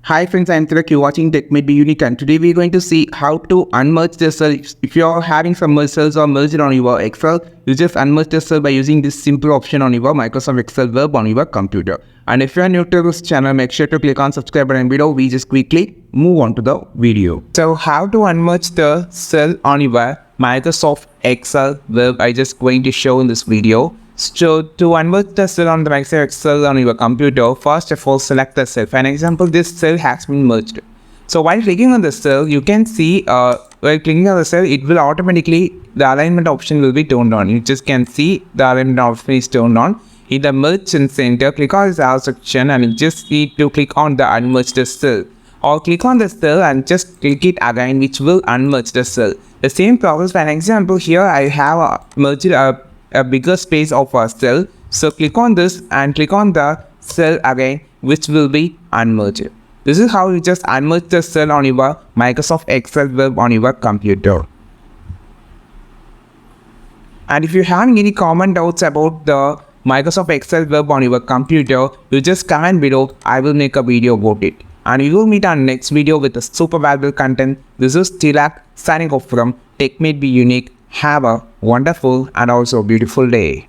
Hi friends, I'm Tilak. You're watching Tech May Be Unique, and today we're going to see how to unmerge the cell. If you're having some merge cells or merged on your Excel, you just unmerge the cell by using this simple option on your Microsoft Excel web on your computer. And if you're new to this channel, make sure to click on subscribe button below. We just quickly move on to the video. So how to unmerge the cell on your Microsoft Excel web, I just going to show in this video. So to unmerge the cell on the Microsoft Excel on your computer, first of all select the cell. For an example, this cell has been merged. So while clicking on the cell, you can see while clicking on the cell, it will automatically, the alignment option will be turned on. You just can see the alignment option is turned on. In the merge and center, click on this arrow section and you just need to click on the unmerge the cell. Or click on the cell and just click it again, which will unmerge the cell. The same process. For an example, here I have merged a bigger space of a cell. So click on this and click on the cell again, which will be unmerged. This is how you just unmerge the cell on your Microsoft Excel web on your computer. And if you have any common doubts about the Microsoft Excel web on your computer, you just comment below. I will make a video about it. And we will meet on next video with a super valuable content. This is Tilak signing off from Tech May Be Unique. Have a wonderful and also beautiful day.